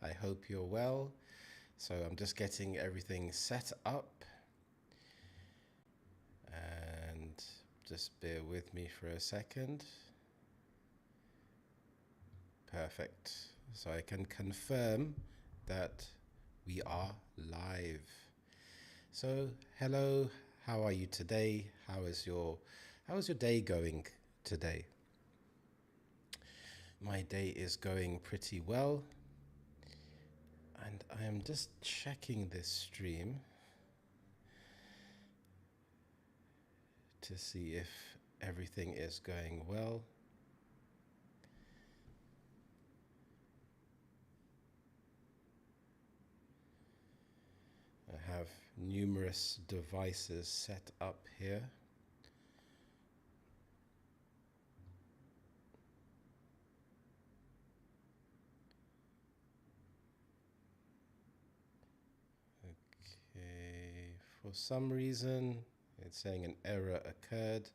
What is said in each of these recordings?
I hope you're well. So I'm just getting everything set up and just bear with me for a second. Perfect. So I can confirm that we are live. So hello, how are you today? How is your day going today? My day is going pretty well. And I am just checking this stream to see if everything is going well. I have numerous devices set up here. Okay, for some reason it's saying an error occurred,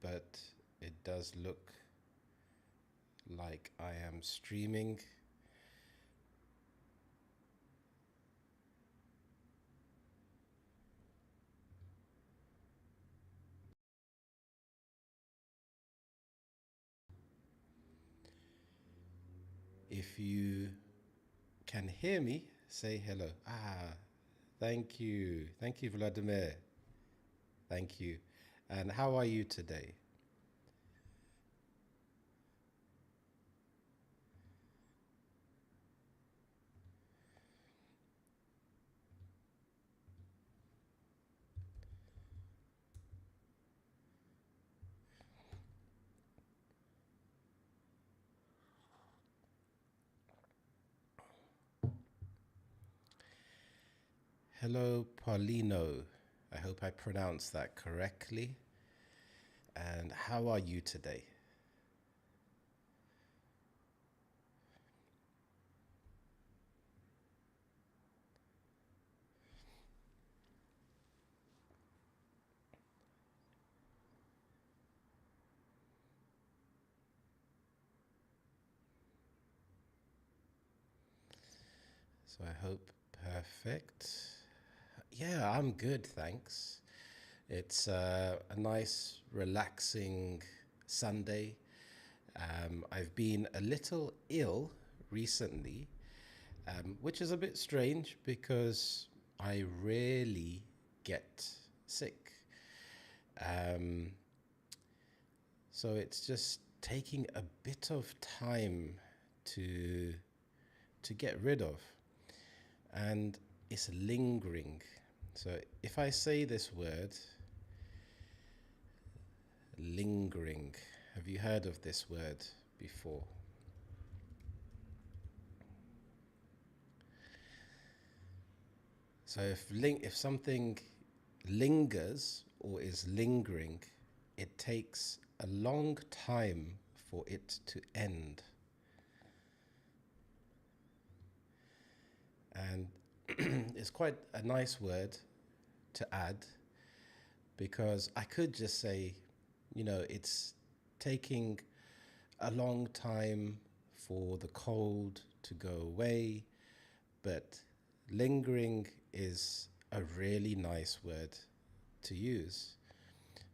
but it does look like I am streaming. If you can hear me, say hello. Thank you. Thank you, Vladimir. Thank you. And how are you today? Hello, Paulino. I hope I pronounced that correctly. And how are you today? So I hope perfect. Yeah, I'm good, thanks. It's a nice, relaxing Sunday. I've been a little ill recently, which is a bit strange because I rarely get sick. Um, so it's just taking a bit of time to to get rid of, and it's lingering. So if I say this word, lingering, have you heard of this word before? So if something lingers or is lingering, it takes a long time for it to end. And it's quite a nice word to add because I could just say, it's taking a long time for the cold to go away, but lingering is a really nice word to use.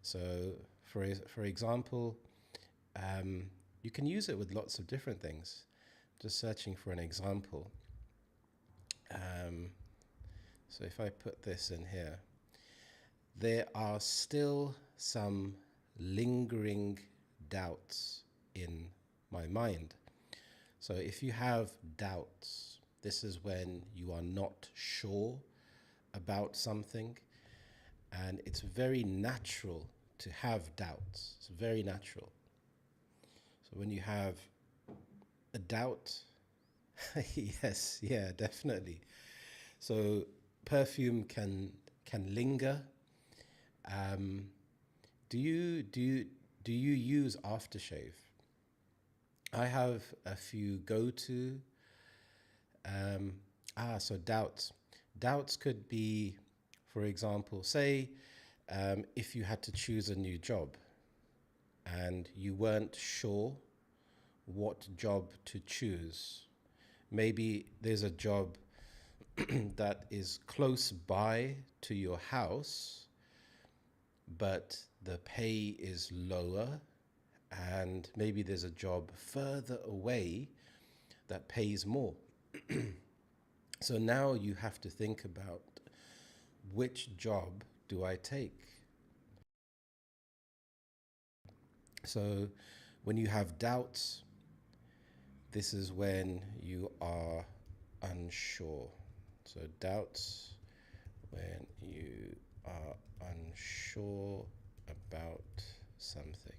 So, for example, you can use it with lots of different things. Just searching for an example. Um, so if I put this in here, there are still some lingering doubts in my mind. So if you have doubts, this is when you are not sure about something, and it's very natural to have doubts. It's very natural. So when you have a doubt, yes, yeah, definitely. So perfume can linger. Um, do you use aftershave? I have a few go-to. Um, so doubts. Doubts could be, for example, say if you had to choose a new job and you weren't sure what job to choose, Maybe there's a job that is close by to your house, but the pay is lower, and maybe there's a job further away that pays more. So now you have to think about, which job do I take? So when you have doubts, this is when you are unsure. So doubts when you are unsure about something.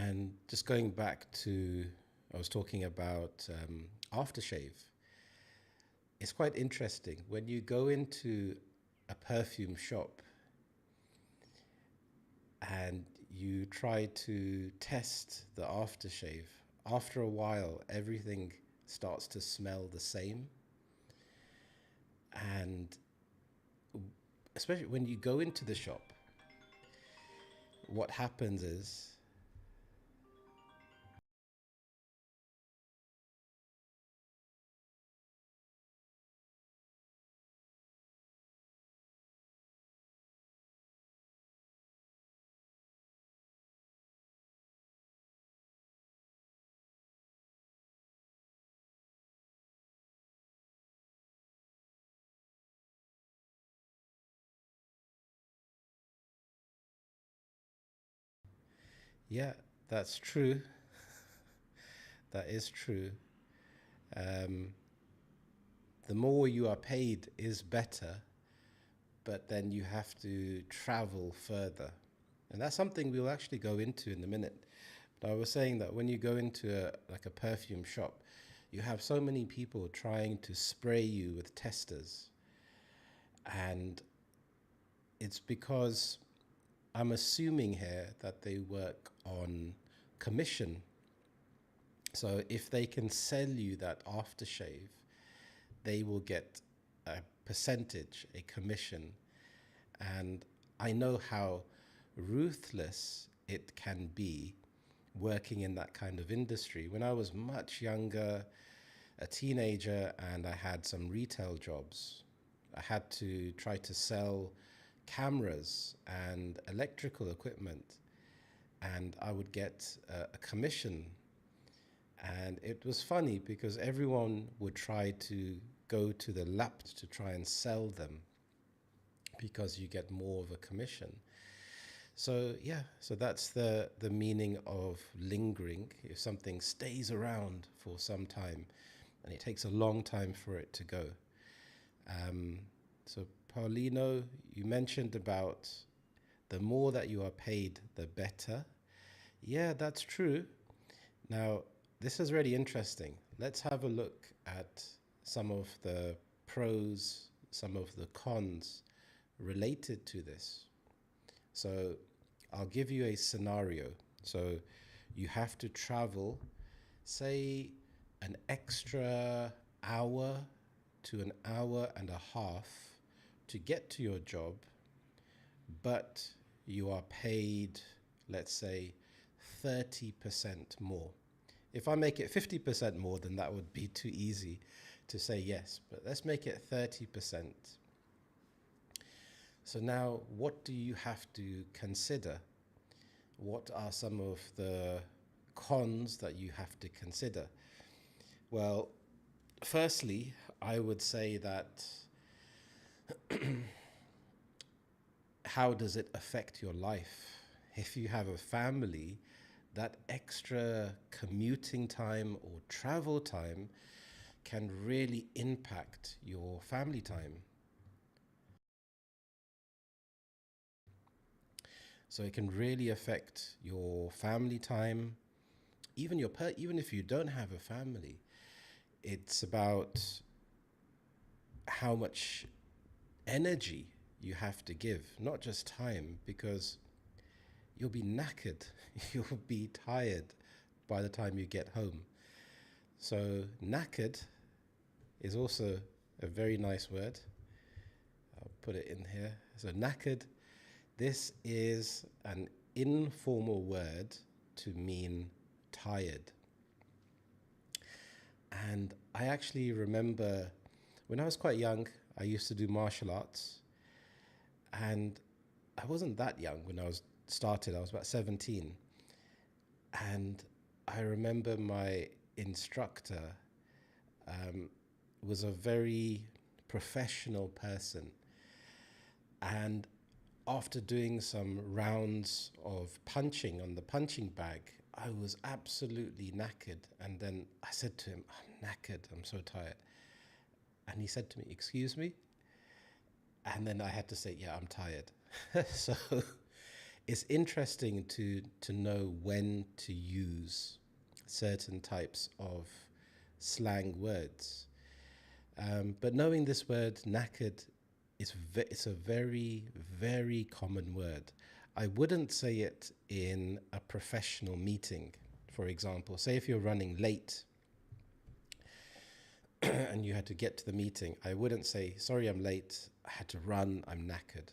And just going back to, I was talking about aftershave. It's quite interesting. When you go into a perfume shop and you try to test the aftershave, after a while, everything starts to smell the same. And especially when you go into the shop, what happens is, yeah, that's true. That is true. Um, the more you are paid is better, but then you have to travel further. And that's something we'll actually go into in a minute. But I was saying that when you go into like a perfume shop, you have so many people trying to spray you with testers. And it's because I'm assuming here that they work on commission. So if they can sell you that aftershave, they will get a percentage, a commission. And I know how ruthless it can be working in that kind of industry. When I was much younger, a teenager, and I had some retail jobs, I had to try to sell cameras and electrical equipment, and I would get a commission. And it was funny because everyone would try to go to the lap to try and sell them because you get more of a commission. So yeah, so that's the meaning of lingering. If something stays around for some time, and it takes a long time for it to go. Um, so Paulino, you mentioned about the more that you are paid, the better. Yeah, that's true. Now, this is really interesting. Let's have a look at some of the pros, some of the cons related to this. So I'll give you a scenario. So you have to travel, say, an extra hour to an hour and a half to get to your job, but you are paid, let's say, 30% more. If I make it 50% more, then that would be too easy to say yes, but let's make it 30%. So now, what do you have to consider? What are some of the cons that you have to consider? Well, firstly, I would say that how does it affect your life? If you have a family, that extra commuting time or travel time can really impact your family time. So it can really affect your family time, even if you don't have a family. It's about how much energy you have to give, not just time, because you'll be knackered, you'll be tired by the time you get home. So knackered is also a very nice word. I'll put it in here. So knackered, this is an informal word to mean tired. And I actually remember when I was quite young, I used to do martial arts. And I wasn't that young when I was started. I was about 17. And I remember my instructor um, was a very professional person. And after doing some rounds of punching on the punching bag, I was absolutely knackered. And then I said to him, I'm knackered, I'm so tired. And he said to me, excuse me? And then I had to say, yeah, I'm tired. So it's interesting to know when to use certain types of slang words. But knowing this word knackered it's a very, very common word. I wouldn't say it in a professional meeting, for example. Say if you're running late and you had to get to the meeting, I wouldn't say, sorry, I'm late. I had to run. I'm knackered.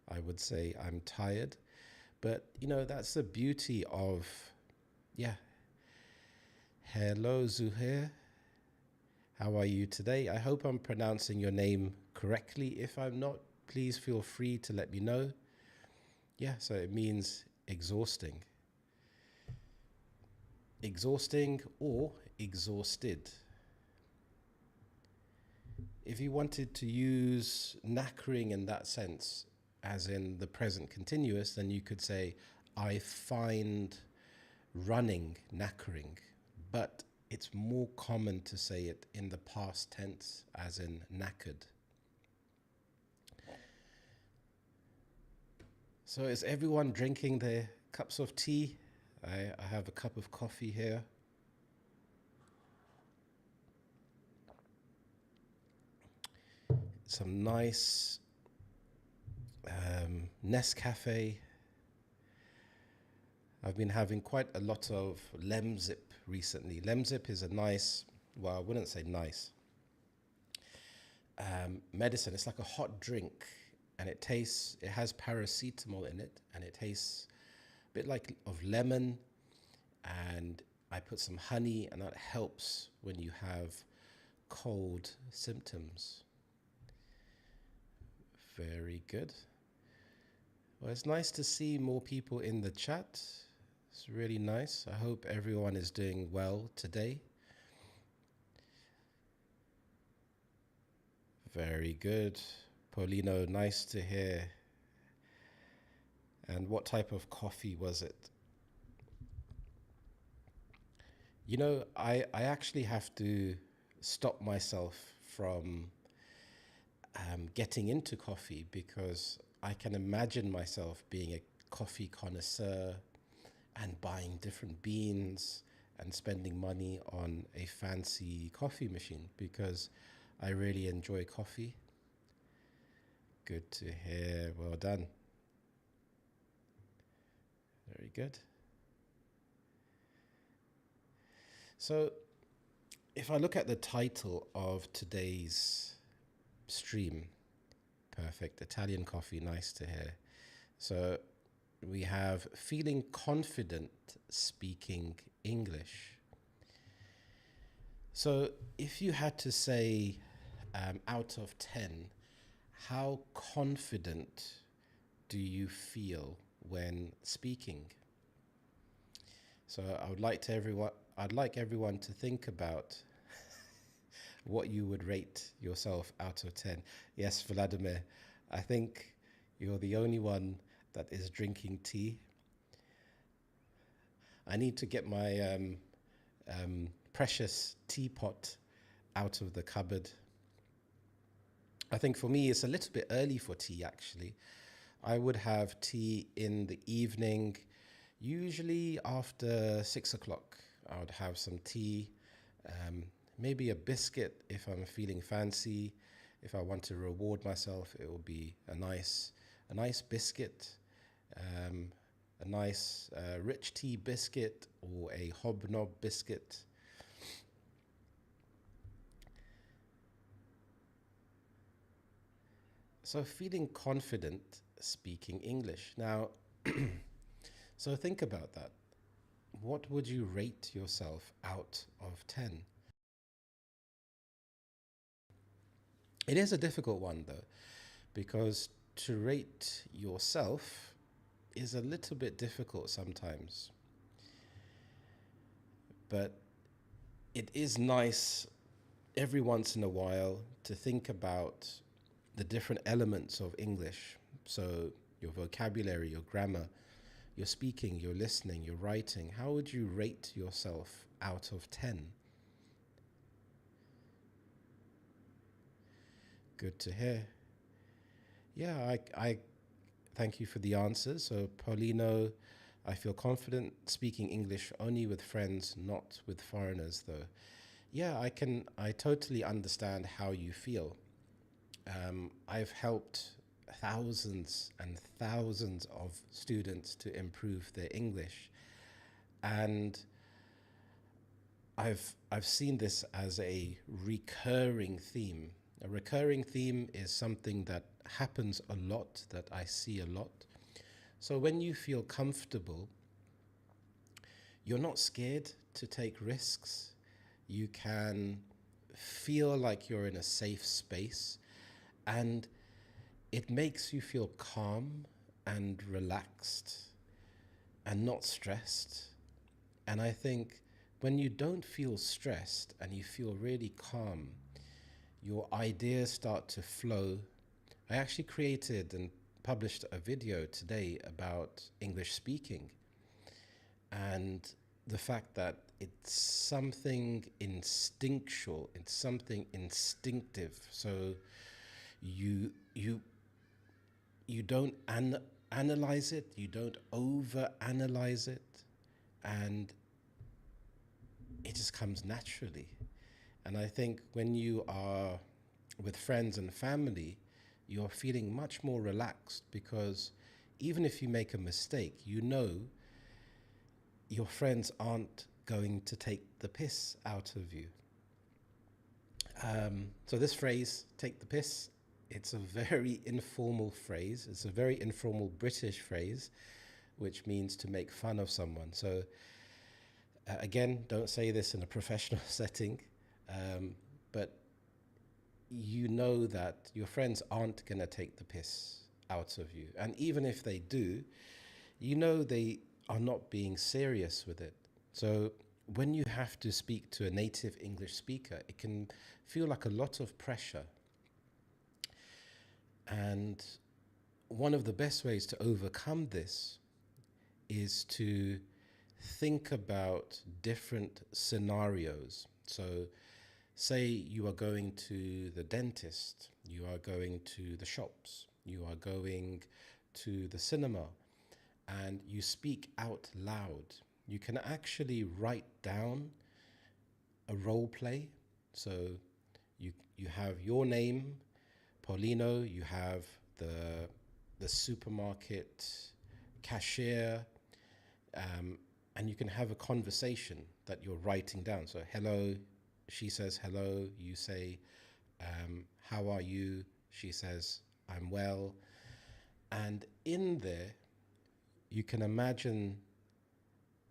I would say, I'm tired. But, that's the beauty of, yeah. Hello, Zuhair. How are you today? I hope I'm pronouncing your name correctly. If I'm not, please feel free to let me know. Yeah, so it means exhausting. Exhausting or exhausted. If you wanted to use knackering in that sense, as in the present continuous, then you could say, I find running knackering. But it's more common to say it in the past tense, as in knackered. So is everyone drinking their cups of tea? I have a cup of coffee here. Some nice Nescafe. I've been having quite a lot of Lemsip recently. Lemsip is a nice, well, I wouldn't say nice, medicine. It's like a hot drink, and it has paracetamol in it, and it tastes a bit like of lemon, and I put some honey, and that helps when you have cold symptoms. Very good. Well, it's nice to see more people in the chat. It's really nice. I hope everyone is doing well today. Very good. Paulino, nice to hear. And what type of coffee was it? I actually have to stop myself from getting into coffee because I can imagine myself being a coffee connoisseur and buying different beans and spending money on a fancy coffee machine because I really enjoy coffee. Good to hear. Well done. Very good. So if I look at the title of today's stream, perfect, Italian coffee, nice to hear. So we have feeling confident speaking English. So if you had to say out of 10, how confident do you feel when speaking? So I'd like everyone to think about what you would rate yourself out of 10. Yes, Vladimir, I think you're the only one that is drinking tea. I need to get my precious teapot out of the cupboard. I think for me, it's a little bit early for tea, actually. I would have tea in the evening, usually after 6 o'clock. I would have some tea, maybe a biscuit if I'm feeling fancy. If I want to reward myself, it will be a nice biscuit, a nice rich tea biscuit or a hobnob biscuit. So feeling confident speaking English. Now, So think about that. What would you rate yourself out of 10? It is a difficult one though, because to rate yourself is a little bit difficult sometimes. But it is nice every once in a while to think about the different elements of English. So, your vocabulary, your grammar, your speaking, your listening, your writing. How would you rate yourself out of 10? Good to hear. Yeah, I thank you for the answers. So, Paulino, I feel confident speaking English only with friends, not with foreigners, though. Yeah, I totally understand how you feel. I've helped thousands and thousands of students to improve their English, and I've seen this as a recurring theme. A recurring theme is something that happens a lot, that I see a lot. So when you feel comfortable, you're not scared to take risks. You can feel like you're in a safe space, and it makes you feel calm and relaxed and not stressed. And I think when you don't feel stressed and you feel really calm, your ideas start to flow. I actually created and published a video today about English speaking and the fact that it's something instinctual, it's something instinctive. So you you don't analyze it, you don't over analyze it, and it just comes naturally. And I think when you are with friends and family, you're feeling much more relaxed because even if you make a mistake, you know your friends aren't going to take the piss out of you. So this phrase, take the piss, it's a very informal phrase. It's a very informal British phrase, which means to make fun of someone. So again, don't say this in a professional setting, but you know that your friends aren't going to take the piss out of you. And even if they do, you know they are not being serious with it. So when you have to speak to a native English speaker, it can feel like a lot of pressure. And one of the best ways to overcome this is to think about different scenarios. So, say you are going to the dentist, you are going to the shops, you are going to the cinema, and you speak out loud. You can actually write down a role play. So you have your name, Paulino, you have the supermarket cashier, and you can have a conversation that you're writing down. So hello, she says hello, you say, how are you? She says, I'm well. And in there, you can imagine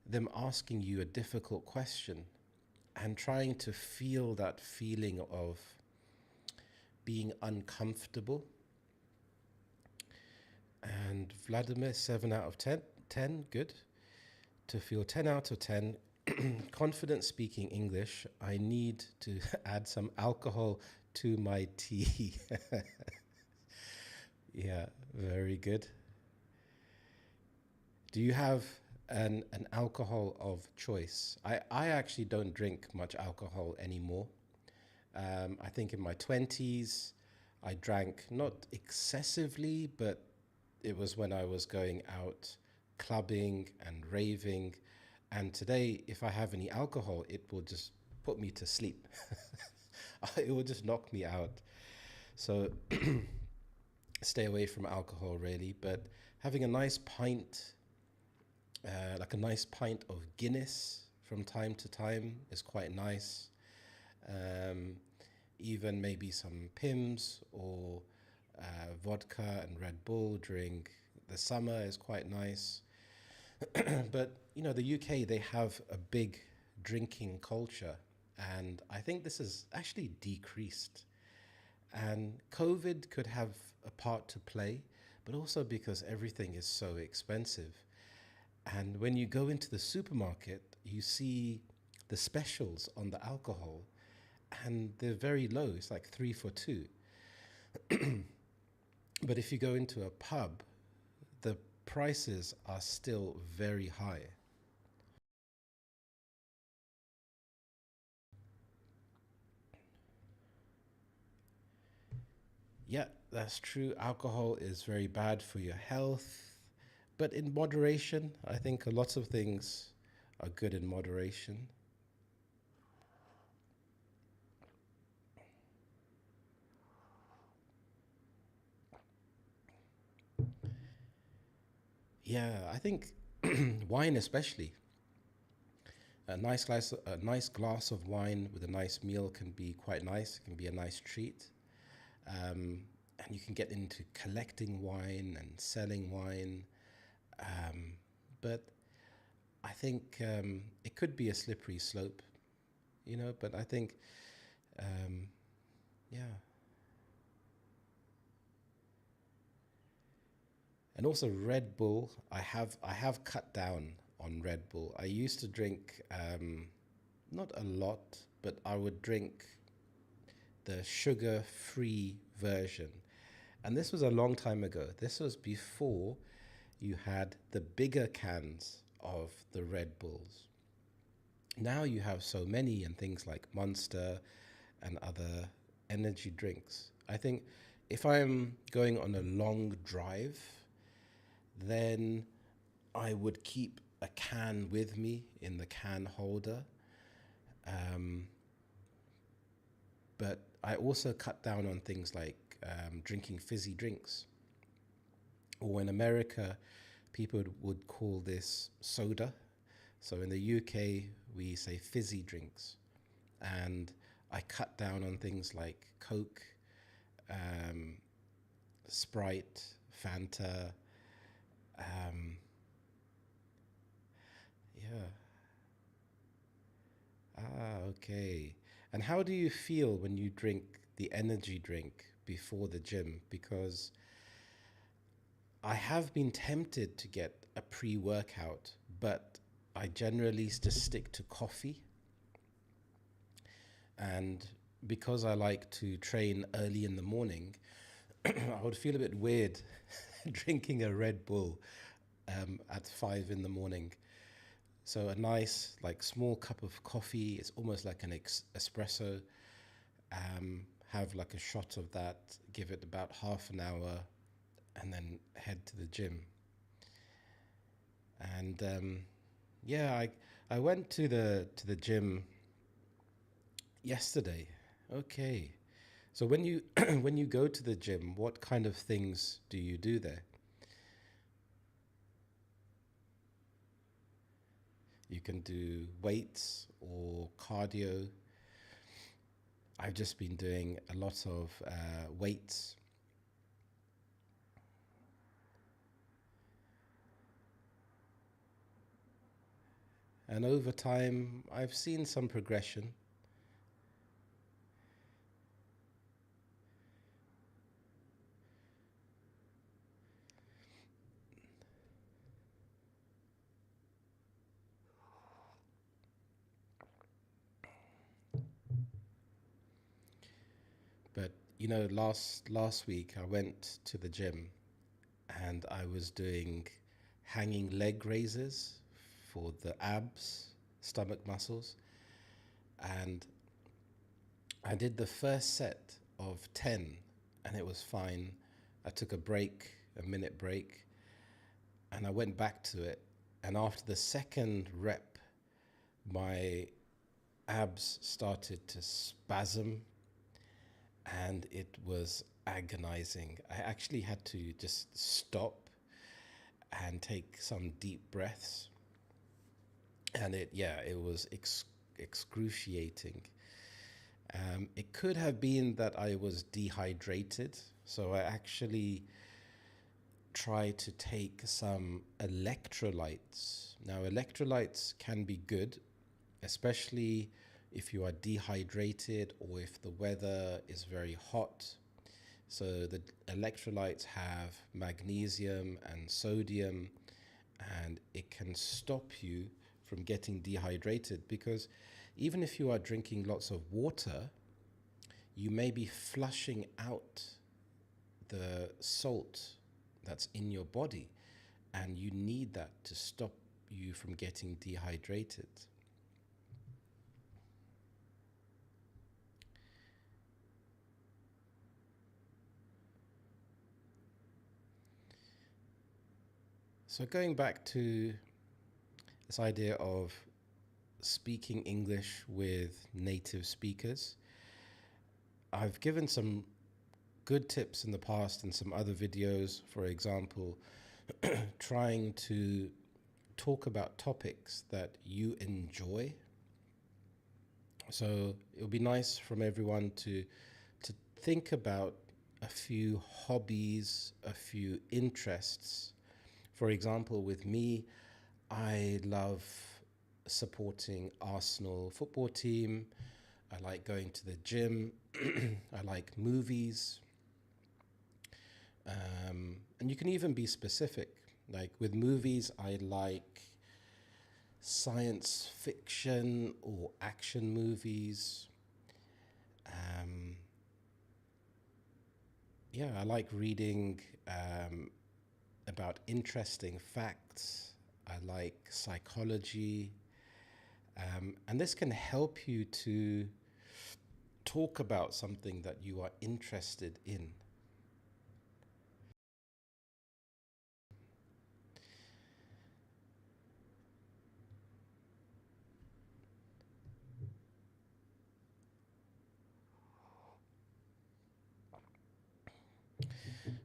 them asking you a difficult question and trying to feel that feeling of being uncomfortable. And Vladimir, 7 out of 10. 10, good. To feel 10 out of 10, confident speaking English, I need to add some alcohol to my tea. Yeah, very good. Do you have an alcohol of choice? I actually don't drink much alcohol anymore. I think in my 20s, I drank not excessively, but it was when I was going out clubbing and raving. And today, if I have any alcohol, it will just put me to sleep. It will just knock me out. So stay away from alcohol, really. But having a nice pint, like a nice pint of Guinness from time to time is quite nice. Um, Even maybe some Pims or vodka and Red Bull during the summer is quite nice. But the UK, they have a big drinking culture, and I think this has actually decreased. And COVID could have a part to play, but also because everything is so expensive. And when you go into the supermarket, you see the specials on the alcohol, and they're very low. It's like three for two. But if you go into a pub, the prices are still very high. Yeah, that's true. Alcohol is very bad for your health, but in moderation, I think a lot of things are good in moderation. Yeah, I think wine especially. A nice glass of wine with a nice meal can be quite nice. It can be a nice treat. And you can get into collecting wine and selling wine. Um, but I think it could be a slippery slope, but I think, um, yeah. And also Red Bull. I have cut down on Red Bull. I used to drink not a lot, but I would drink the sugar-free version. And this was a long time ago. This was before you had the bigger cans of the Red Bulls. Now you have so many and things like Monster and other energy drinks. I think if I'm going on a long drive, then I would keep a can with me in the can holder. Um, but I also cut down on things like drinking fizzy drinks. Or in America, people would call this soda. So in the UK, we say fizzy drinks. And I cut down on things like Coke, um, Sprite, Fanta. Um, yeah. Okay. And how do you feel when you drink the energy drink before the gym? Because I have been tempted to get a pre workout, but I generally just stick to coffee. And because I like to train early in the morning, I would feel a bit weird drinking a Red Bull at 5 in the morning. So a nice, like, small cup of coffee. It's almost like an espresso. Have like a shot of that. Give it about half an hour, and then head to the gym. And yeah, I went to the gym yesterday. Okay. So when you when you go to the gym, what kind of things do you do there? You can do weights or cardio. I've just been doing a lot of weights, and over time, I've seen some progression. But last week I went to the gym and I was doing hanging leg raises for the abs, stomach muscles, and I did the first set of 10 and it was fine. I took a break, a minute break, and I went back to it. And after the second rep, my abs started to spasm and it was agonizing. I actually had to just stop and take some deep breaths. And it was excruciating. It could have been that I was dehydrated. So I actually try to take some electrolytes. Now, electrolytes can be good, especially if you are dehydrated or if the weather is very hot. So, the electrolytes have magnesium and sodium, and it can stop you from getting dehydrated because even if you are drinking lots of water, you may be flushing out the salt that's in your body, and you need that to stop you from getting dehydrated. So, going back to this idea of speaking English with native speakers, I've given some good tips in the past in some other videos. For example, trying to talk about topics that you enjoy. So it would be nice from everyone to think about a few hobbies, a few interests. For example, with me, I love supporting Arsenal football team. I like going to the gym. I like movies. And you can even be specific. Like with movies, I like science fiction or action movies. Um, yeah, I like reading about interesting facts. I like psychology. And this can help you to talk about something that you are interested in.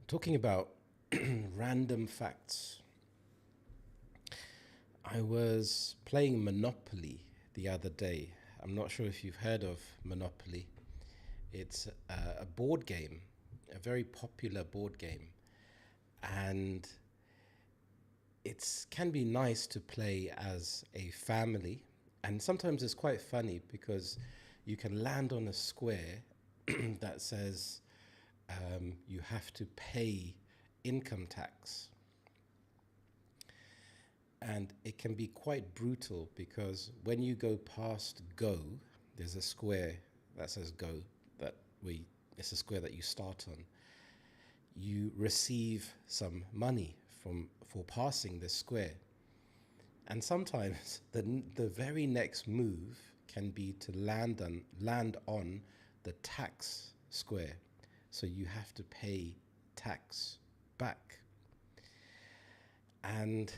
Talking about random facts, I was playing Monopoly the other day. I'm not sure if you've heard of Monopoly. It's a board game, a very popular board game, and it can be nice to play as a family. And sometimes it's quite funny because you can land on a square that says you have to pay income tax. And it can be quite brutal because when you go past go, there's a square that says go, that we it's a square that you start on. You receive some money for passing this square. And sometimes the very next move can be to land on the tax square. So you have to pay tax back. And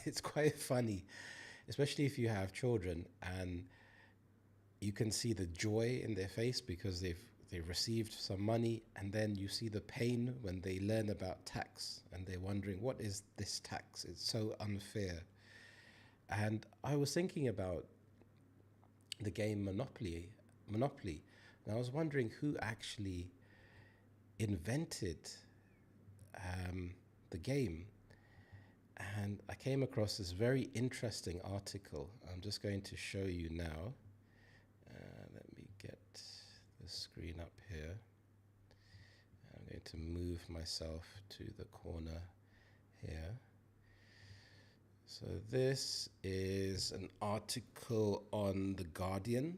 it's quite funny, especially if you have children and you can see the joy in their face because they've received some money, and then you see the pain when they learn about tax and they're wondering, what is this tax? It's so unfair. And I was thinking about the game Monopoly, and I was wondering who actually invented the game. And I came across this very interesting article. I'm just going to show you now. Let me get the screen up here. I'm going to move myself to the corner here. So this is an article on The Guardian.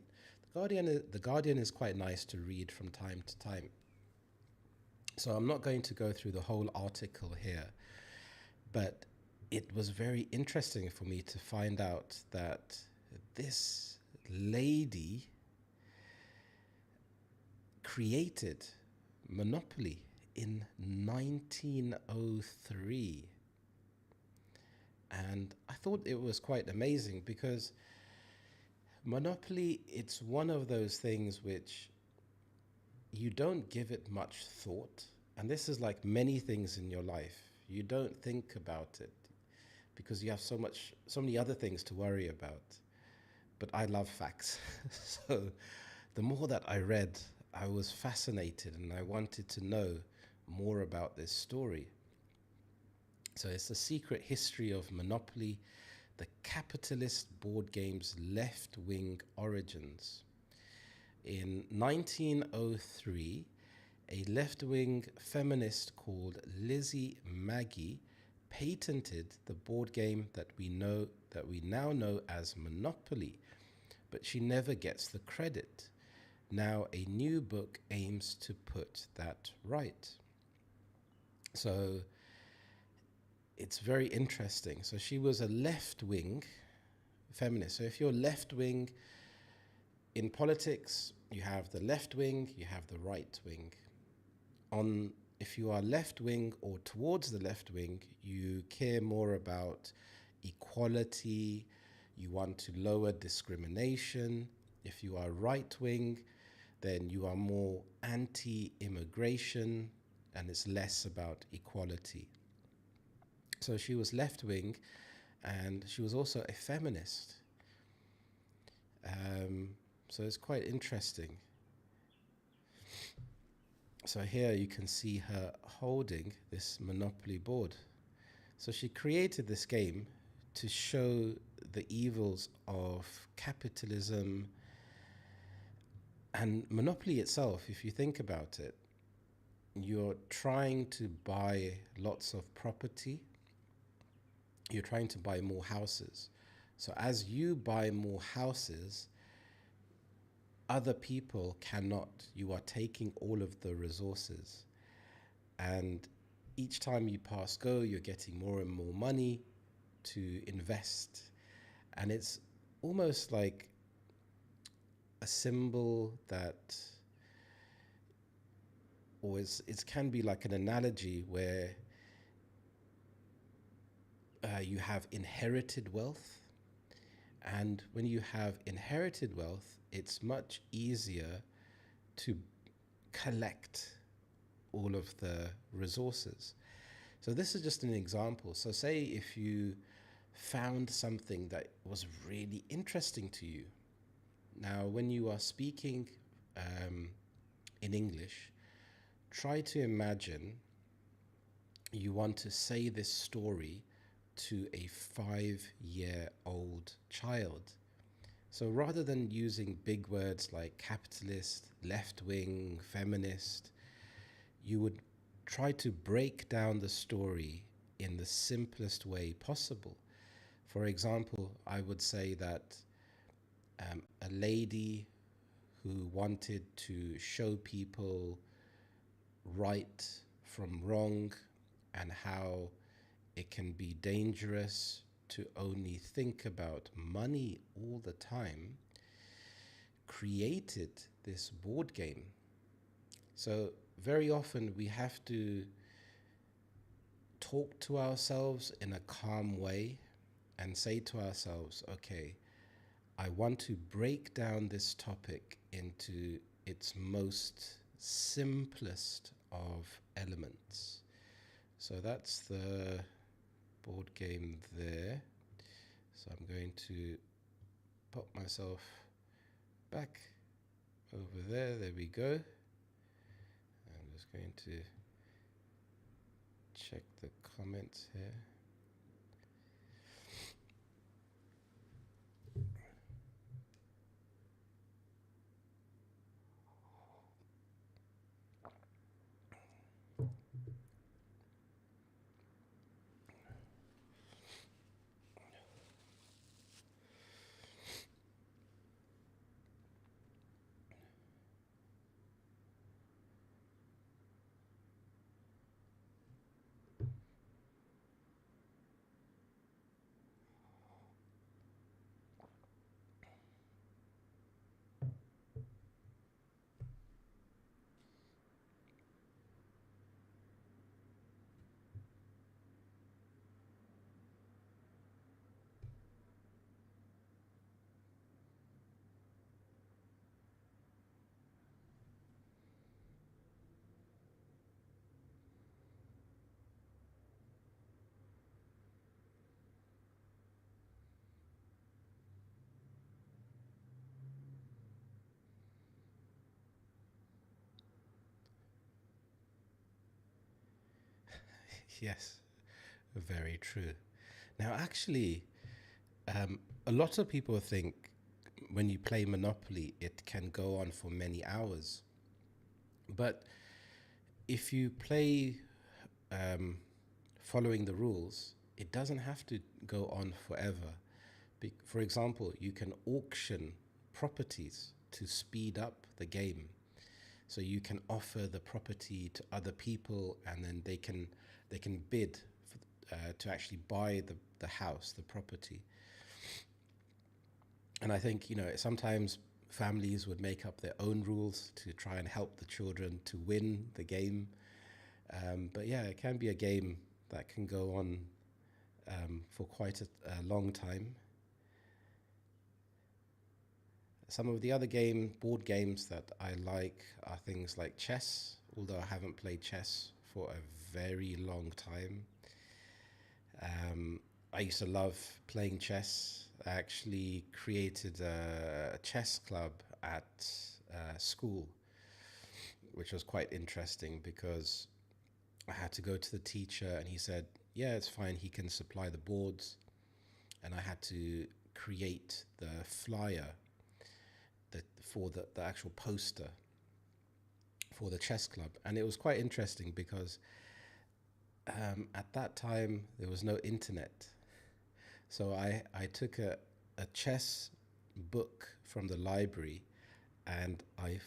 The Guardian is quite nice to read from time to time. So I'm not going to go through the whole article here, but it was very interesting for me to find out that this lady created Monopoly in 1903. And I thought it was quite amazing because Monopoly, it's one of those things which you don't give it much thought. And this is like many things in your life. You don't think about it because you have so many other things to worry about. But I love facts. So the more that I read, I was fascinated and I wanted to know more about this story. So it's the secret history of Monopoly, the capitalist board game's left wing origins. In 1903, a left wing feminist called Lizzie Magie patented the board game that we now know as Monopoly, but she never gets the credit. Now a new book aims to put that right. So it's very interesting. So she was a left wing feminist. So if you're left wing in politics, you have the left wing, you have the right wing. On if you are left wing or towards the left wing, you care more about equality, you want to lower discrimination. If you are right wing, then you are more anti immigration and it's less about equality. So she was left wing and she was also a feminist. So it's quite interesting. So here you can see her holding this Monopoly board. So she created this game to show the evils of capitalism and Monopoly itself. If you think about it, you're trying to buy lots of property, you're trying to buy more houses. So as you buy more houses, other people cannot. You are taking all of the resources. And each time you pass go, you're getting more and more money to invest. And it's almost like a symbol that, or it can be like an analogy where you have inherited wealth. And when you have inherited wealth, it's much easier to collect all of the resources. So this is just an example. So say if you found something that was really interesting to you. Now, when you are speaking in English, try to imagine you want to say this story to a 5-year-old child. So rather than using big words like capitalist, left wing, feminist, you would try to break down the story in the simplest way possible. For example, I would say that a lady who wanted to show people right from wrong and how it can be dangerous to only think about money all the time, created this board game. So very often we have to talk to ourselves in a calm way and say to ourselves, okay, I want to break down this topic into its most simplest of elements. So that's the board game there. So I'm going to pop myself back over there. There we go. I'm just going to check the comments here. Yes, Very true. Now, actually, a lot of people think when you play Monopoly, it can go on for many hours. But if you play um, following the rules, it doesn't have to go on forever. For example, you can auction properties to speed up the game. So you can offer the property to other people, and then they can bid to actually buy the house, the property. And I think, sometimes families would make up their own rules to try and help the children to win the game. But yeah, it can be a game that can go on for quite a long time. Some of the other board games that I like are things like chess, although I haven't played chess for a very long time. I used to love playing chess. I actually created a chess club at school, which was quite interesting because I had to go to the teacher and he said, yeah, it's fine, he can supply the boards. And I had to create the flyer for the actual poster for the chess club. And it was quite interesting because at that time there was no internet. So I took a chess book from the library and I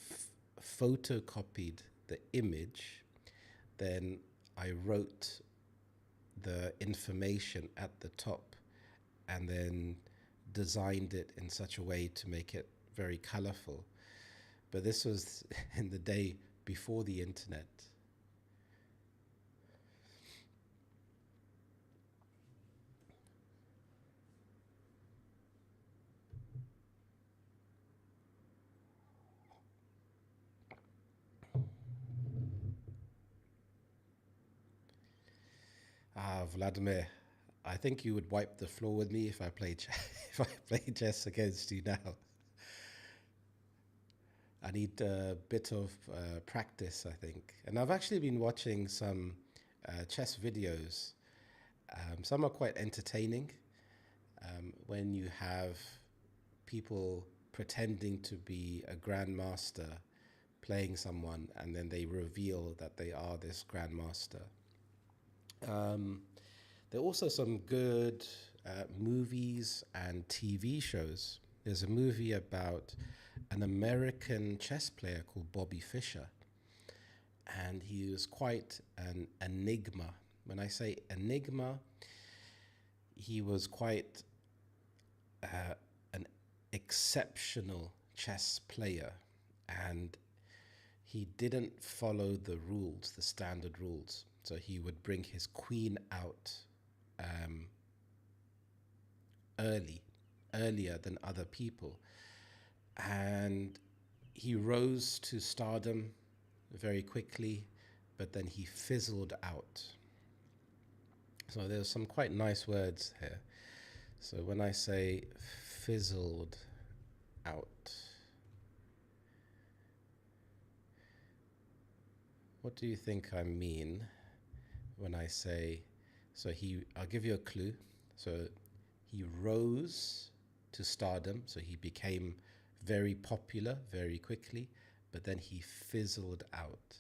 photocopied the image. Then I wrote the information at the top and then designed it in such a way to make it very colorful. But this was in the day before the internet. Vladimir, I think you would wipe the floor with me if I played if I played chess against you now. I need a bit of practice, I think. And I've actually been watching some chess videos. Some are quite entertaining when you have people pretending to be a grandmaster playing someone and then they reveal that they are this grandmaster. Um, there are also some good movies and TV shows. There's a movie about an American chess player called Bobby Fischer, and he was quite an enigma. When I say enigma, he was quite an exceptional chess player, and he didn't follow the rules, the standard rules. So he would bring his queen out um, earlier than other people. And he rose to stardom very quickly, but then he fizzled out. So there's some quite nice words here. So when I say fizzled out, what do you think I mean when I say, I'll give you a clue. So he rose to stardom, so he became very popular very quickly, but then he fizzled out.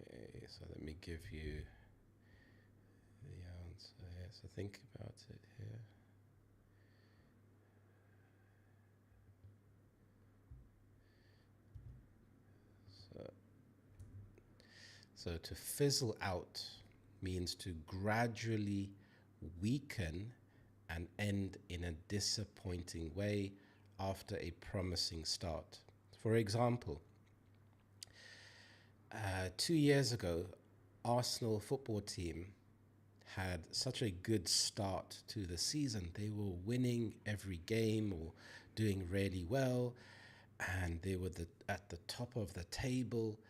Okay, so let me give you the answer here. So think about it here. So to fizzle out means to gradually weaken and end in a disappointing way after a promising start. For example, 2 years ago, Arsenal football team had such a good start to the season. They were winning every game or doing really well, and they were at the top of the table,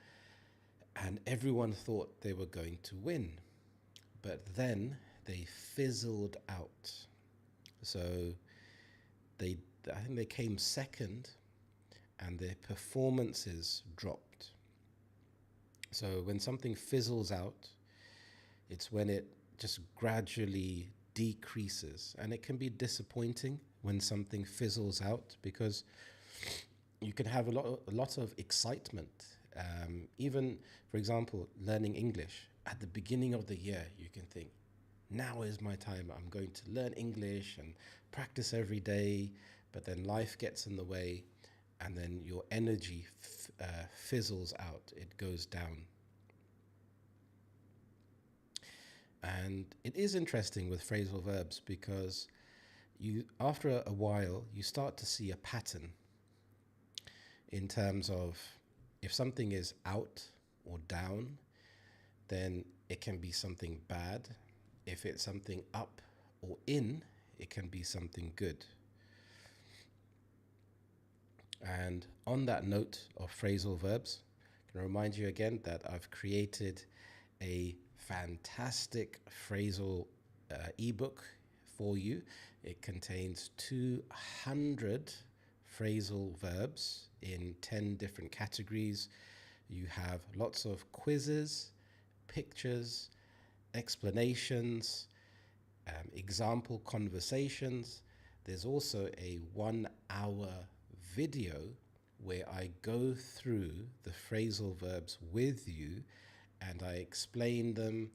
and everyone thought they were going to win. But then they fizzled out. So they I think they came second, and their performances dropped. So when something fizzles out, it's when it just gradually decreases, and it can be disappointing when something fizzles out because you can have a lot of excitement. Even, for example, learning English at the beginning of the year, you can think, now is my time. I'm going to learn English and practice every day. But then life gets in the way, and then your energy fizzles out. It goes down. And it is interesting with phrasal verbs because you, after a while, you start to see a pattern in terms of if something is out or down, then it can be something bad. If it's something up or in, it can be something good. And on that note of phrasal verbs, I can remind you again that I've created a fantastic phrasal ebook for you. It contains 200 phrasal verbs in 10 different categories. You have lots of quizzes, pictures, explanations, example conversations. There's also a 1 hour video where I go through the phrasal verbs with you and I explain them,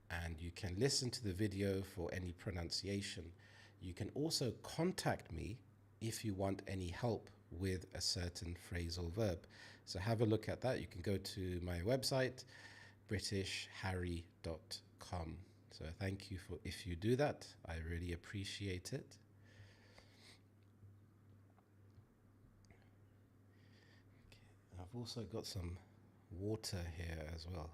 and you can listen to the video for any pronunciation. You can also contact me if you want any help with a certain phrasal verb. So have a look at that. You can go to my website, britishharry.com. So thank you for if you do that. I really appreciate it. Okay. I've also got some water here as well.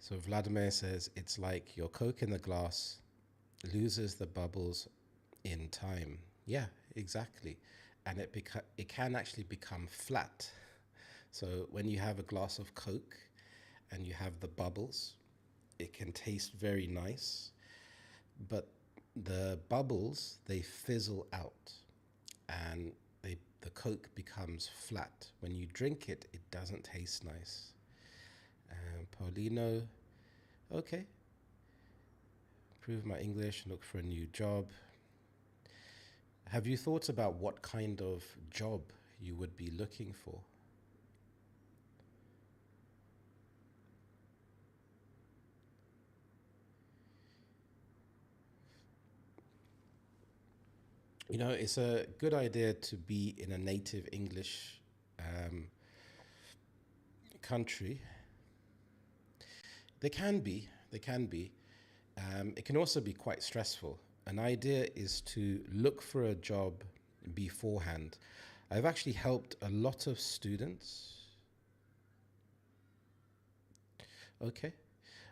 So Vladimir says it's like your Coke in the glass loses the bubbles in time. Yeah, exactly. And it can actually become flat. So when you have a glass of Coke and you have the bubbles, it can taste very nice, but the bubbles, they fizzle out, and the Coke becomes flat. When you drink it, it doesn't taste nice. Paulino, okay. Improve my English, look for a new job. Have you thought about what kind of job you would be looking for? You know, it's a good idea to be in a native English country. They can be. It can also be quite stressful. An idea is to look for a job beforehand. I've actually helped a lot of students. Okay.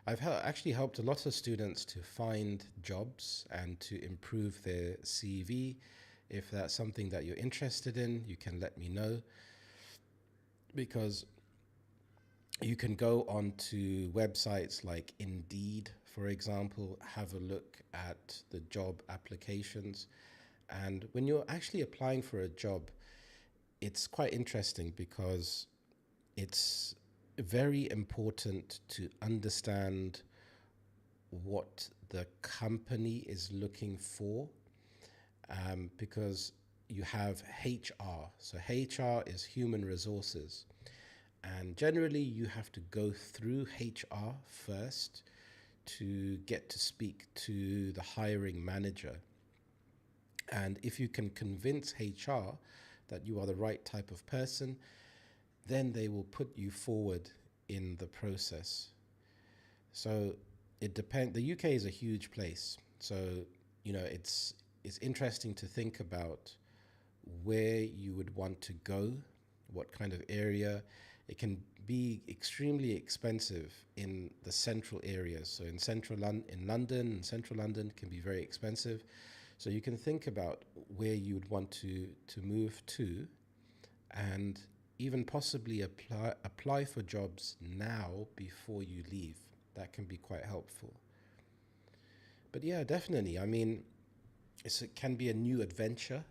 Actually helped a lot of students to find jobs and to improve their CV. If that's something that you're interested in, you can let me know, because you can go on to websites like Indeed, for example, have a look at the job applications. And when you're actually applying for a job, it's quite interesting because it's very important to understand what the company is looking for, because you have HR. So HR is human resources. And generally, you have to go through HR first to get to speak to the hiring manager. And if you can convince HR that you are the right type of person, then they will put you forward in the process. So it depends. The UK is a huge place. So, you know, it's interesting to think about where you would want to go, what kind of area. It can be extremely expensive in the central areas. So in London, central London can be very expensive. So you can think about where you'd want to move to, and even possibly apply for jobs now before you leave. That can be quite helpful. But yeah, definitely. I mean, it can be a new adventure,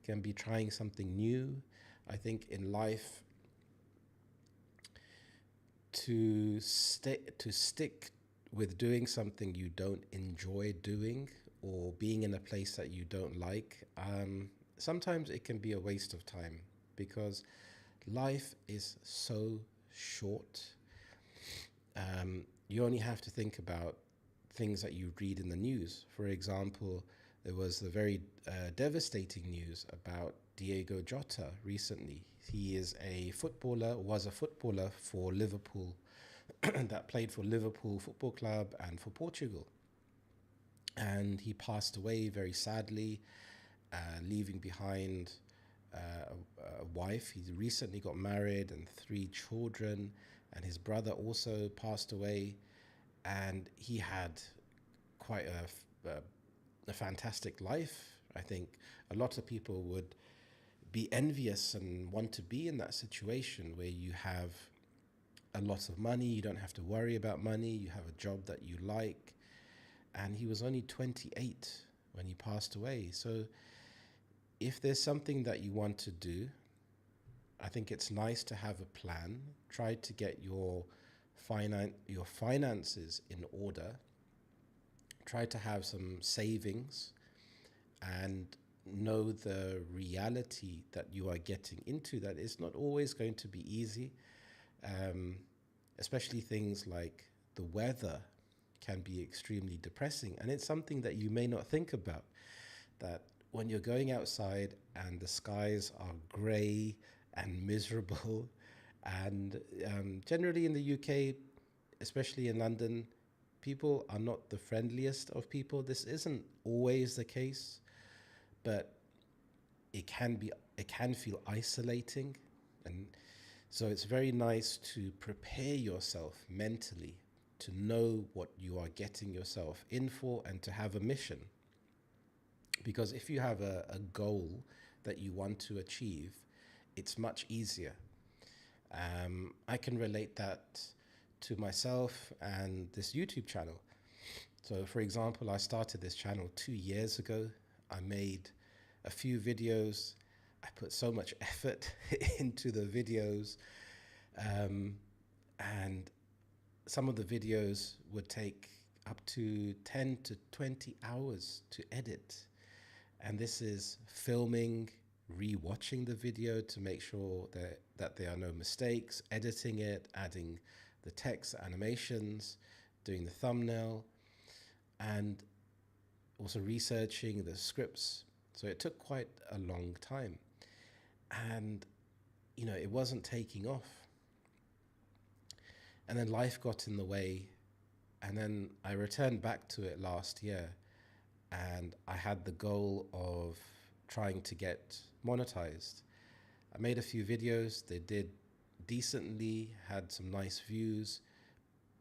can be trying something new. I think in life, to stick with doing something you don't enjoy doing, or being in a place that you don't like, sometimes it can be a waste of time, because life is so short. You only have to think about things that you read in the news. For example, there was the very devastating news about Diego Jota recently. He was a footballer for Liverpool, that played for Liverpool Football Club and for Portugal. And he passed away very sadly, leaving behind a wife. He recently got married and 3 children, and his brother also passed away. And he had quite a fantastic life. I think a lot of people would be envious and want to be in that situation where you have a lot of money, you don't have to worry about money, you have a job that you like. And he was only 28 when he passed away. So if there's something that you want to do, I think it's nice to have a plan. Try to get your finances in order. Try to have some savings, and know the reality that you are getting into, that it's not always going to be easy. Especially things like the weather can be extremely depressing. And it's something that you may not think about, that when you're going outside and the skies are grey and miserable, and generally in the UK, especially in London, people are not the friendliest of people. This isn't always the case, but it can feel isolating. And so it's very nice to prepare yourself mentally, to know what you are getting yourself in for, and to have a mission. Because if you have a goal that you want to achieve, it's much easier. I can relate that to myself and this YouTube channel. So, for example, I started this channel 2 years ago. I made a few videos. I put so much effort into the videos. And some of the videos would take up to 10 to 20 hours to edit. And this is filming, re-watching the video to make sure that there are no mistakes, editing it, adding the text, animations, doing the thumbnail, and also researching the scripts. So it took quite a long time. And, it wasn't taking off. And then life got in the way. And then I returned back to it last year. And I had the goal of trying to get monetized. I made a few videos. They did decently, had some nice views,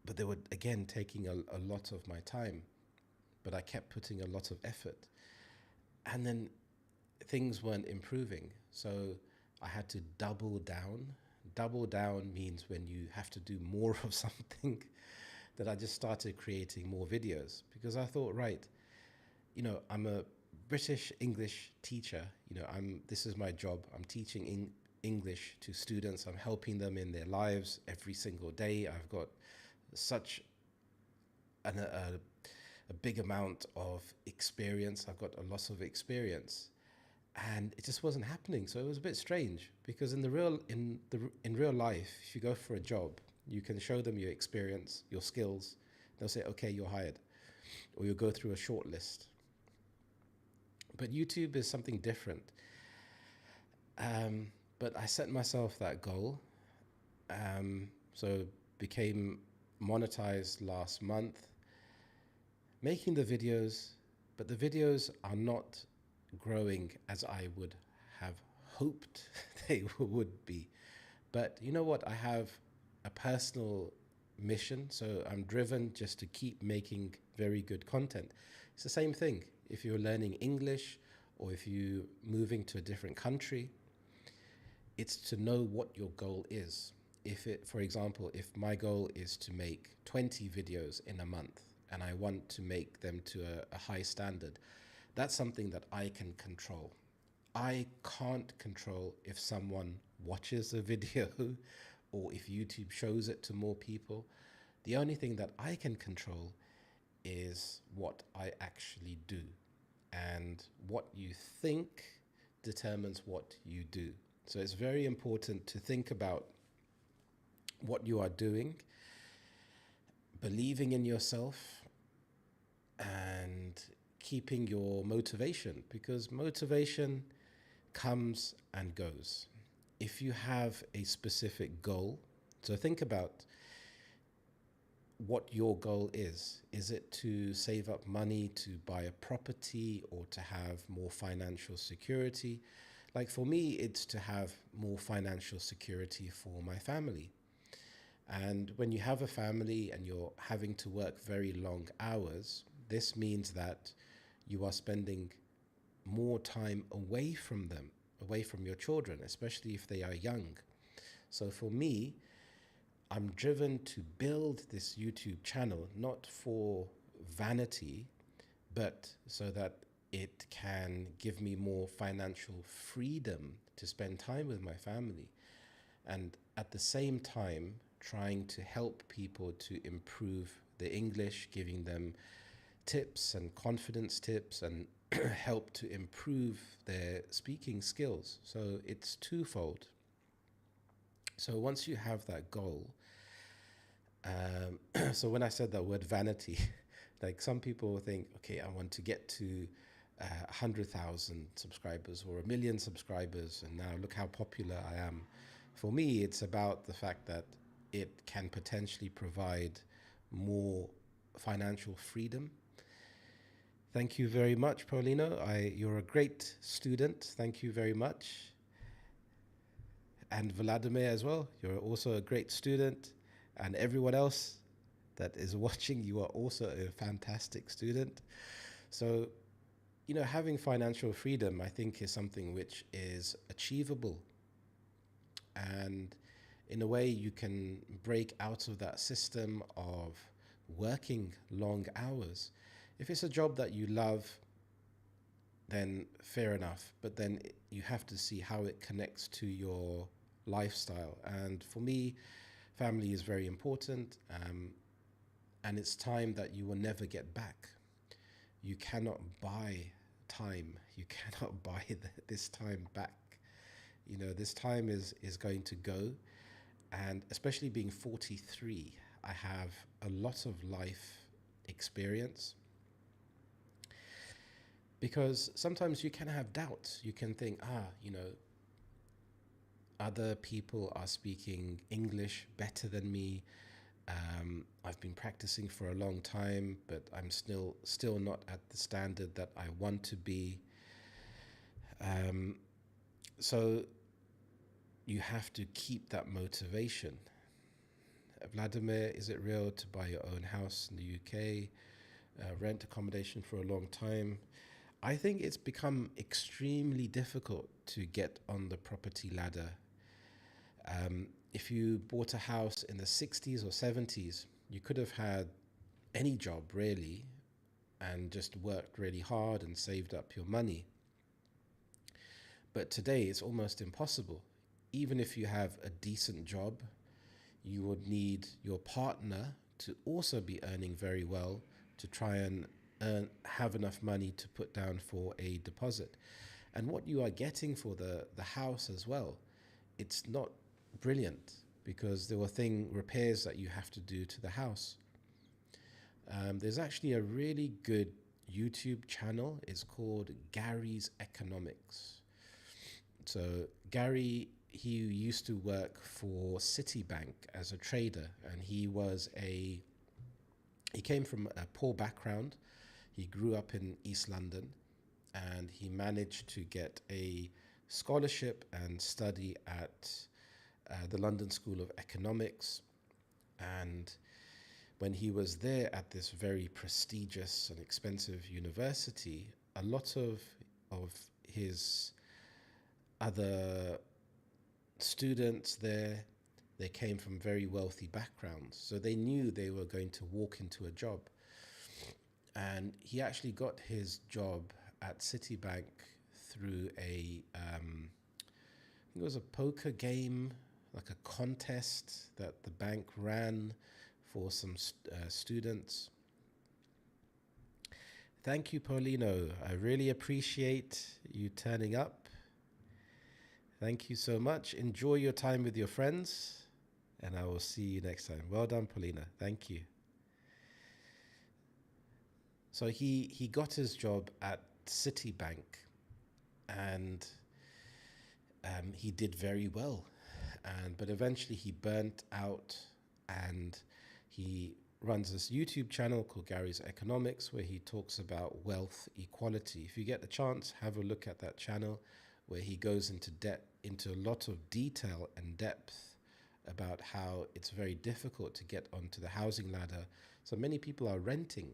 but they were, again, taking a lot of my time. But I kept putting a lot of effort. And then things weren't improving. So I had to double down. Double down means when you have to do more of something, that I just started creating more videos, because I thought, right, I'm a British English teacher. This is my job. I'm teaching English to students. I'm helping them in their lives every single day. I've got such a big amount of experience. I've got a lot of experience, and it just wasn't happening. So it was a bit strange, because in real life, if you go for a job, you can show them your experience, your skills. They'll say, okay, you're hired, or you'll go through a short list. But YouTube is something different. But I set myself that goal. So became monetized last month, making the videos, but the videos are not growing as I would have hoped they would be. But you know what? I have a personal mission, so I'm driven just to keep making very good content. It's the same thing. if you're learning English or if you're moving to a different country, it's to know what your goal is. If it, for example, if my goal is to make 20 videos in a month and I want to make them to a high standard, that's something that I can control. I can't control if someone watches a video or if YouTube shows it to more people. The only thing that I can control is what I actually do. And what you think determines what you do. So it's very important to think about what you are doing, believing in yourself, and keeping your motivation, because motivation comes and goes. If you have a specific goal, so think about what your goal is. Is it to save up money to buy a property or to have more financial security? Like for me, it's to have more financial security for my family. And when you have a family and you're having to work very long hours, this means that you are spending more time away from them, away from your children, especially if they are young. So for me, I'm driven to build this YouTube channel, not for vanity, but so that it can give me more financial freedom to spend time with my family. And at the same time, trying to help people to improve the English, giving them tips and confidence tips and help to improve their speaking skills. So it's twofold. So once you have that goal, so when I said that word vanity, like some people think, okay, I want to get to 100,000 subscribers or 1 million subscribers, and now look how popular I am. For me, it's about the fact that it can potentially provide more financial freedom. Thank you very much, Paulino. You're a great student. Thank you very much. And Vladimir as well. You're also a great student. And everyone else that is watching, you are also a fantastic student. So, having financial freedom, I think, is something which is achievable. And in a way, you can break out of that system of working long hours. If it's a job that you love, then fair enough. But then you have to see how it connects to your lifestyle. And for me, family is very important. And it's time that you will never get back. You cannot buy time. You cannot buy this time back. This time is going to go. And especially being 43, I have a lot of life experience. Because sometimes you can have doubts. You can think, other people are speaking English better than me. I've been practicing for a long time, but I'm still not at the standard that I want to be. So you have to keep that motivation. Vladimir, is it real to buy your own house in the UK, rent accommodation for a long time? I think it's become extremely difficult to get on the property ladder. If you bought a house in the 60s or 70s, you could have had any job really and just worked really hard and saved up your money. But today it's almost impossible. Even if you have a decent job, you would need your partner to also be earning very well to try and have enough money to put down for a deposit. And what you are getting for the house as well, it's not brilliant because there were repairs that you have to do to the house. There's actually a really good YouTube channel. It's called Gary's Economics. So Gary, he used to work for Citibank as a trader, and he came from a poor background. He grew up in East London, and he managed to get a scholarship and study at the London School of Economics. And when he was there at this very prestigious and expensive university, a lot of his other students there, they came from very wealthy backgrounds, so they knew they were going to walk into a job. And he actually got his job at Citibank through I think it was a poker game, like a contest that the bank ran for some students. Thank you, Paulino. I really appreciate you turning up. Thank you so much. Enjoy your time with your friends, and I will see you next time. Well done, Paulina. Thank you. So he got his job at Citibank, and he did very well. But eventually he burnt out, and he runs this YouTube channel called Gary's Economics, where he talks about wealth equality. If you get the chance, have a look at that channel, where he goes into a lot of detail and depth about how it's very difficult to get onto the housing ladder. So many people are renting,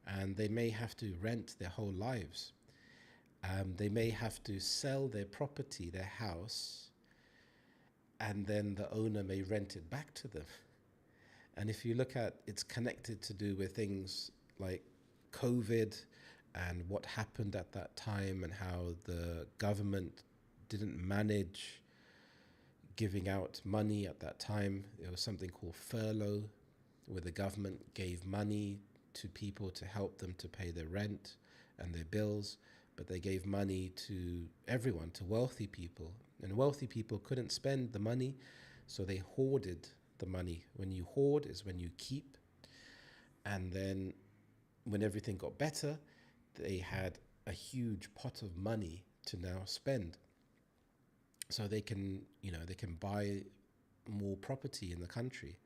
and they may have to rent their whole lives. They may have to sell their property, their house, and then the owner may rent it back to them. And if you look at, it's connected to do with things like COVID and what happened at that time, and how the government didn't manage giving out money at that time. There was something called furlough, where the government gave money to people to help them to pay their rent and their bills, but they gave money to everyone, to wealthy people. And wealthy people couldn't spend the money, so they hoarded the money. When you hoard is when you keep. And then when everything got better, they had a huge pot of money to now spend. So they can buy more property in the country.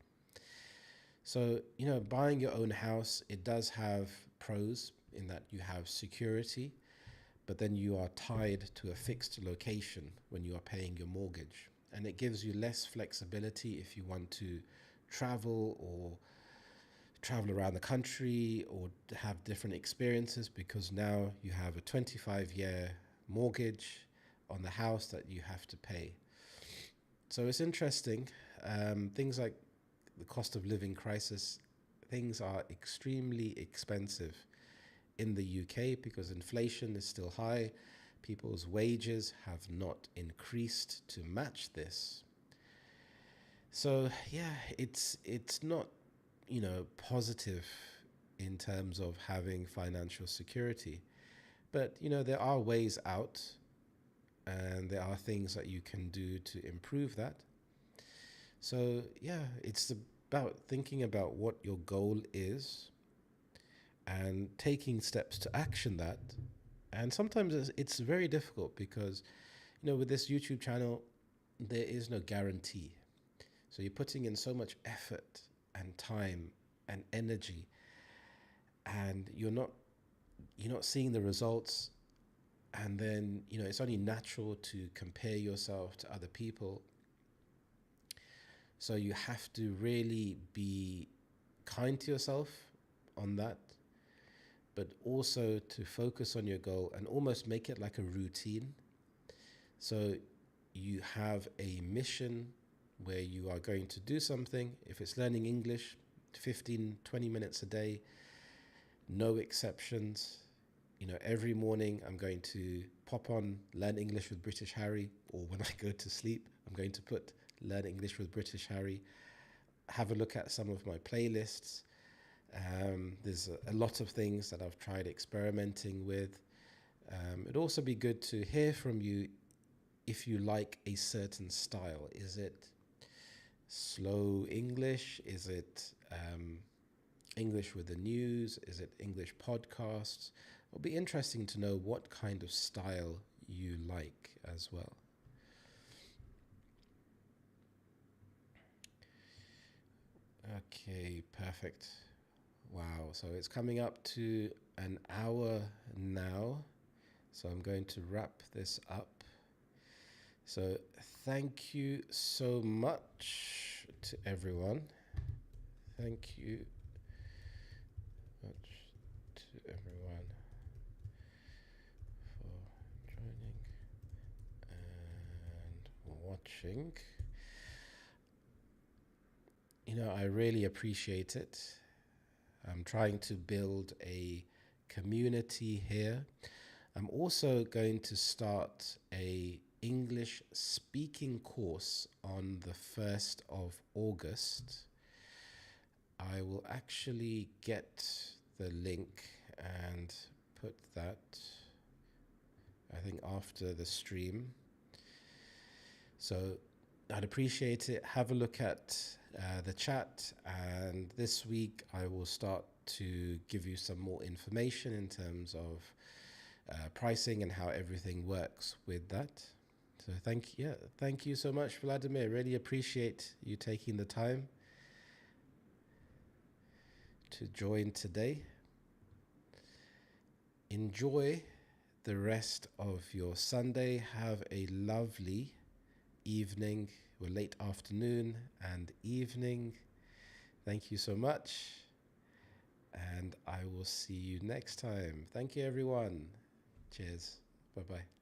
So, buying your own house, it does have pros in that you have security, but then you are tied to a fixed location when you are paying your mortgage. And it gives you less flexibility if you want to travel around the country or have different experiences, because now you have a 25-year mortgage on the house that you have to pay. So it's interesting. Things like the cost of living crisis, things are extremely expensive in the UK because inflation is still high. People's wages have not increased to match this. So yeah, it's not, positive in terms of having financial security. But, there are ways out, and there are things that you can do to improve that. So yeah, it's about thinking about what your goal is and taking steps to action that. And sometimes it's very difficult because, with this YouTube channel, there is no guarantee. So you're putting in so much effort and time and energy, and you're not seeing the results. And then, it's only natural to compare yourself to other people. So you have to really be kind to yourself on that, but also to focus on your goal and almost make it like a routine. So you have a mission where you are going to do something. If it's learning English, 15, 20 minutes a day, no exceptions. Every morning I'm going to pop on Learn English with British Harry, or when I go to sleep, I'm going to put Learn English with British Harry. Have a look at some of my playlists. There's a lot of things that I've tried experimenting with. It'd also be good to hear from you if you like a certain style. Is it slow English? Is it English with the news? Is it English podcasts? It'll be interesting to know what kind of style you like as well. Okay, perfect. Wow, so it's coming up to an hour now. So I'm going to wrap this up. So thank you so much to everyone. thank you much to everyone for joining and watching. You know, I really appreciate it. I'm trying to build a community here. I'm also going to start a English speaking course on the 1st of August. I will actually get the link and put that, I think, after the stream. So I'd appreciate it. Have a look at the chat, and this week I will start to give you some more information in terms of pricing and how everything works with that. So thank you so much, Vladimir. Really appreciate you taking the time to join today. Enjoy the rest of your Sunday. Have a lovely evening or late afternoon and evening. Thank you so much, and I will see you next time. Thank you, everyone. Cheers. Bye-bye.